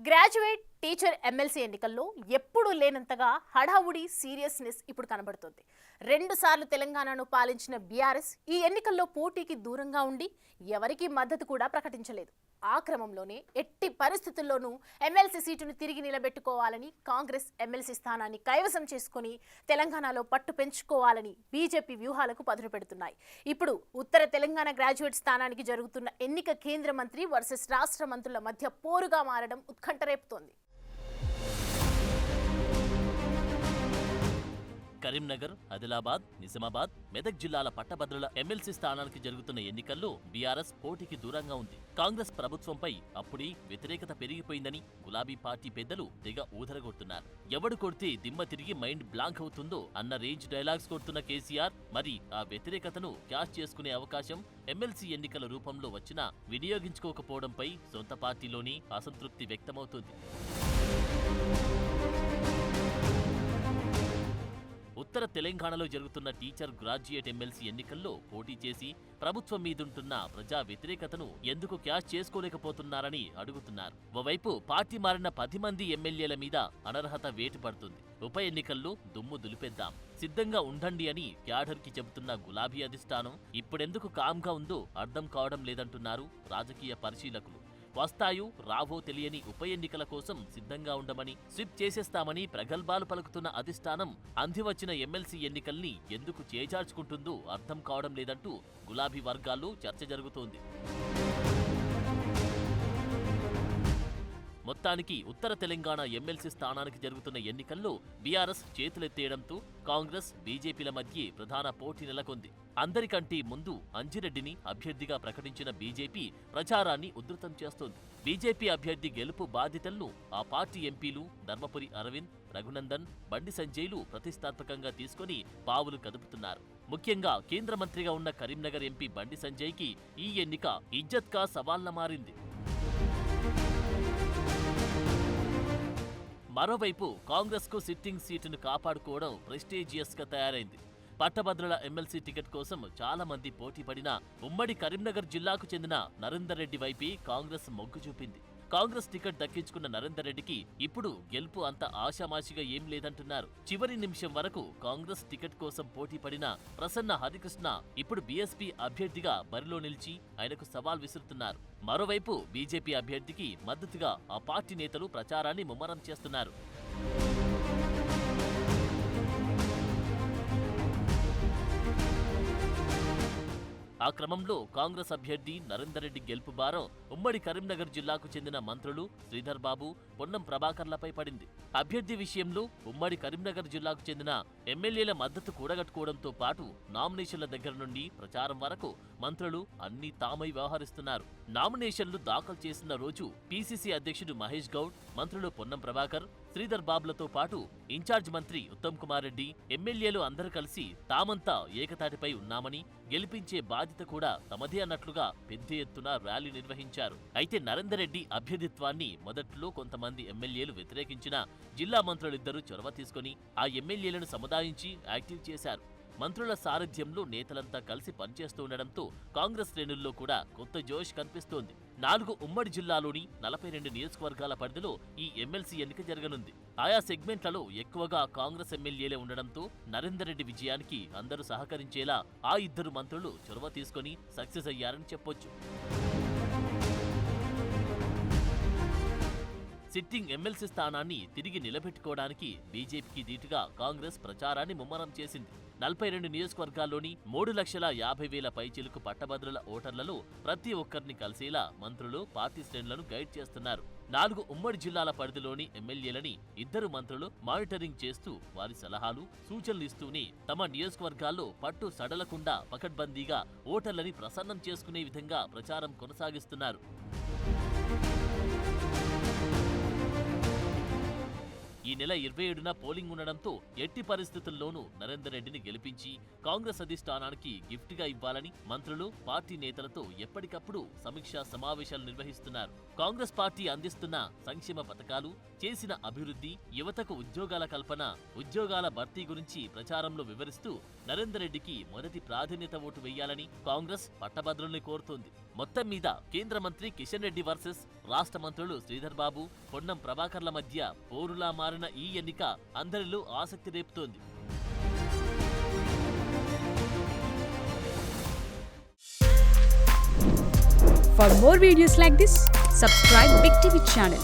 Graduate teacher MLC ఎన్నికల్లో ఎప్పుడూ లేనంతగా హడావుడి సీరియస్నెస్ ఇప్పుడు కనబడుతోంది. 2 సార్లు తెలంగాణను పాలించిన బీఆర్ఎస్ ఈ ఎన్నికల్లో పోటీకి దూరంగా ఉండి ఎవరికీ మద్దతు కూడా ప్రకటించలేదు. ఆ క్రమంలోనే ఎట్టి పరిస్థితుల్లోనూ ఎమ్మెల్సీ సీటును తిరిగి నిలబెట్టుకోవాలని, కాంగ్రెస్ ఎమ్మెల్సీ స్థానాన్ని కైవసం చేసుకుని తెలంగాణలో పట్టు పెంచుకోవాలని బీజేపీ వ్యూహాలకు పదును పెడుతున్నాయి. ఇప్పుడు ఉత్తర తెలంగాణ గ్రాడ్యుయేట్ స్థానానికి జరుగుతున్న ఎన్నిక కేంద్ర మంత్రి వర్సెస్ రాష్ట్ర మంత్రుల మధ్య పోరుగా మారడం ఉత్కంఠ రేపుతోంది. కరీంనగర్, ఆదిలాబాద్, నిజామాబాద్, మెదక్ జిల్లాల పట్టభద్రుల ఎమ్మెల్సీ స్థానానికి జరుగుతున్న ఎన్నికల్లో బీఆర్ఎస్ పోటీకి దూరంగా ఉంది. కాంగ్రెస్ ప్రభుత్వంపై అప్పుడే వ్యతిరేకత పెరిగిపోయిందని గులాబీ పార్టీ పెద్దలు తెగ ఊదరగొడుతున్నారు. ఎవడు కొడితే దిమ్మ తిరిగి మైండ్ బ్లాంక్ అవుతుందో అన్న రేంజ్ డైలాగ్స్ కొడుతున్న కేసీఆర్ మరి ఆ వ్యతిరేకతను క్యాష్ చేసుకునే అవకాశం ఎమ్మెల్సీ ఎన్నికల రూపంలో వచ్చినా వినియోగించుకోకపోవడంపై సొంత పార్టీలోనే అసంతృప్తి వ్యక్తమవుతోంది. ఉత్తర తెలంగాణలో జరుగుతున్న టీచర్ గ్రాడ్యుయేట్ ఎమ్మెల్సీ ఎన్నికల్లో పోటీ చేసి ప్రభుత్వం మీదుంటున్న ప్రజా వ్యతిరేకతను ఎందుకు క్యాష్ చేసుకోలేకపోతున్నారని అడుగుతున్నారు. ఓవైపు పార్టీ మారిన 10 మంది ఎమ్మెల్యేల మీద అనర్హత వేటు పడుతుంది. ఉప ఎన్నికల్లో దుమ్ము దులిపేద్దాం, సిద్ధంగా ఉండండి అని క్యాడర్కి చెబుతున్న గులాబీ అధిష్టానం ఇప్పుడెందుకు కామ్గా ఉందో అర్థం కావడం లేదంటున్నారు రాజకీయ పరిశీలకులు. వస్తాయో రావో తెలియని ఉప ఎన్నికల కోసం సిద్ధంగా ఉండమని, స్విప్ చేసేస్తామని ప్రగల్భాలు పలుకుతున్న అధిష్టానం అందివచ్చిన ఎమ్మెల్సీ ఎన్నికల్ని ఎందుకు చేజార్చుకుంటుందో అర్థం కావడం లేదంటూ గులాబీ వర్గాల్లో చర్చ జరుగుతోంది. మొత్తానికి ఉత్తర తెలంగాణ ఎమ్మెల్సీ స్థానానికి జరుగుతున్న ఎన్నికల్లో బీఆర్ఎస్ చేతులెత్తేయడంతో కాంగ్రెస్, బీజేపీల మధ్య ప్రధాన పోటీ నెలకొంది. అందరికంటే ముందు అంజిరెడ్డిని అభ్యర్థిగా ప్రకటించిన బీజేపీ ప్రచారాన్ని ఉధృతం చేస్తోంది. బీజేపీ అభ్యర్థి గెలుపు బాధ్యతలను ఆ పార్టీ ఎంపీలు ధర్మపురి అరవింద్, రఘునందన్, బండి సంజయ్లు ప్రతిష్టాత్మకంగా తీసుకుని పావులు కదుపుతున్నారు. ముఖ్యంగా కేంద్ర మంత్రిగా ఉన్న కరీంనగర్ ఎంపీ బండి సంజయ్కి ఈ ఎన్నిక ఇజ్జత్ కా సవాల్లా మారింది. మరోవైపు కాంగ్రెస్కు సిట్టింగ్ సీటును కాపాడుకోవడం ప్రెస్టీజియస్ గా తయారైంది. పట్టభద్రుల ఎమ్మెల్సీ టికెట్ కోసం చాలా మంది పోటీ పడినా ఉమ్మడి కరీంనగర్ జిల్లాకు చెందిన నరేందర్ రెడ్డి వైపే కాంగ్రెస్ మొగ్గు చూపింది. కాంగ్రెస్ టికెట్ దక్కించుకున్న నరేందర్ రెడ్డికి ఇప్పుడు గెలుపు అంత ఆషామాషిగా ఏం లేదంటున్నారు. చివరి నిమిషం వరకు కాంగ్రెస్ టికెట్ కోసం పోటీ పడిన ప్రసన్న హరికృష్ణ ఇప్పుడు బీఎస్పీ అభ్యర్థిగా బరిలో నిలిచి ఆయనకు సవాల్ విసురుతున్నారు. మరోవైపు బీజేపీ అభ్యర్థికి మద్దతుగా ఆ పార్టీ నేతలు ప్రచారాన్ని ముమ్మరం చేస్తున్నారు. ఆ క్రమంలో కాంగ్రెస్ అభ్యర్థి నరేందర్ రెడ్డి గెలుపు భారం ఉమ్మడి కరీంనగర్ జిల్లాకు చెందిన మంత్రులు శ్రీధర్ బాబు, పొన్నం ప్రభాకర్లపై పడింది. అభ్యర్థి విషయంలో ఉమ్మడి కరీంనగర్ జిల్లాకు చెందిన ఎమ్మెల్యేల మద్దతు కూడగట్టుకోవడంతో పాటు నామినేషన్ల దగ్గర నుండి ప్రచారం వరకు మంత్రులు అన్ని తామై వ్యవహరిస్తున్నారు. నామినేషన్లు దాఖలు చేసిన రోజు పీసీసీ అధ్యక్షుడు మహేష్ గౌడ్, మంత్రులు పొన్నం ప్రభాకర్, శ్రీధర్ బాబులతో పాటు ఇన్ఛార్జ్ మంత్రి ఉత్తమ్ కుమార్ రెడ్డి, ఎమ్మెల్యేలు అందరూ కలిసి తామంతా ఏకతాటిపై ఉన్నామని, గెలిపించే బాధ్యత కూడా తమదే అన్నట్లుగా పెద్ద ఎత్తున ర్యాలీ నిర్వహించారు. అయితే నరేందర్ రెడ్డి అభ్యర్థిత్వాన్ని మొదట్లో కొంతమంది ఎమ్మెల్యేలు వ్యతిరేకించినా జిల్లా మంత్రులిద్దరూ చొరవ తీసుకుని ఆ ఎమ్మెల్యేలను సముదాయించి యాక్టివ్ చేశారు. మంత్రుల సారథ్యంలో నేతలంతా కలిసి పనిచేస్తూ ఉండడంతో కాంగ్రెస్ శ్రేణుల్లో కూడా కొత్త జోష్ కనిపిస్తోంది. 4 ఉమ్మడి జిల్లాలోని 42 నియోజకవర్గాల పరిధిలో ఈ ఎమ్మెల్సీ ఎన్నిక జరగనుంది. ఆయా సెగ్మెంట్లలో ఎక్కువగా కాంగ్రెస్ ఎమ్మెల్యేలే ఉండడంతో నరేందర్ రెడ్డి విజయానికి అందరూ సహకరించేలా ఆ ఇద్దరు మంత్రులు చొరవ తీసుకుని సక్సెస్ అయ్యారని చెప్పొచ్చు. సిట్టింగ్ ఎమ్మెల్సీ స్థానాన్ని తిరిగి నిలబెట్టుకోవడానికి బీజేపీకి దీటుగా కాంగ్రెస్ ప్రచారాన్ని ముమ్మరం చేసింది. 42 నియోజకవర్గాల్లోని 3,50,000 పైచిలుకు పట్టభద్రుల ఓటర్లలో ప్రతి ఒక్కరిని కలిసేలా మంత్రులు పార్టీ శ్రేణులను గైడ్ చేస్తున్నారు. 4 ఉమ్మడి జిల్లాల పరిధిలోని ఎమ్మెల్యేలని ఇద్దరు మంత్రులు మానిటరింగ్ చేస్తూ వారి సలహాలు, సూచనలు ఇస్తూనే తమ నియోజకవర్గాల్లో పట్టు సడలకుండా పకడ్బందీగా ఓటర్లని ప్రసన్నం చేసుకునే విధంగా ప్రచారం కొనసాగిస్తున్నారు. ఈ నెల 27న పోలింగ్ ఉండడంతో ఎట్టి పరిస్థితుల్లోనూ నరేందర్ రెడ్డిని గెలిపించి కాంగ్రెస్ అధిష్టానానికి గిఫ్ట్గా ఇవ్వాలని మంత్రులు, పార్టీ నేతలతో ఎప్పటికప్పుడు సమీక్షా సమావేశాలు నిర్వహిస్తున్నారు. కాంగ్రెస్ పార్టీ అందిస్తున్న సంక్షేమ పథకాలు, చేసిన అభివృద్ధి, యువతకు ఉద్యోగాల కల్పన, ఉద్యోగాల భర్తీ గురించి ప్రచారంలో వివరిస్తూ నరేందర్ రెడ్డికి మొదటి ప్రాధాన్యత ఓటు వేయాలని కాంగ్రెస్ పట్టభద్రుల్ని కోరుతోంది. మొత్తం మీద కేంద్ర మంత్రి కిషన్ రెడ్డి వర్సెస్ రాష్ట్ర మంత్రులు శ్రీధర్ బాబు, పొన్నం ప్రభాకర్ల మధ్య పోరులా మారిన ఈ ఎన్నిక అందరిలో ఆసక్తి రేపుతోంది. For more videos like this, subscribe Big TV channel.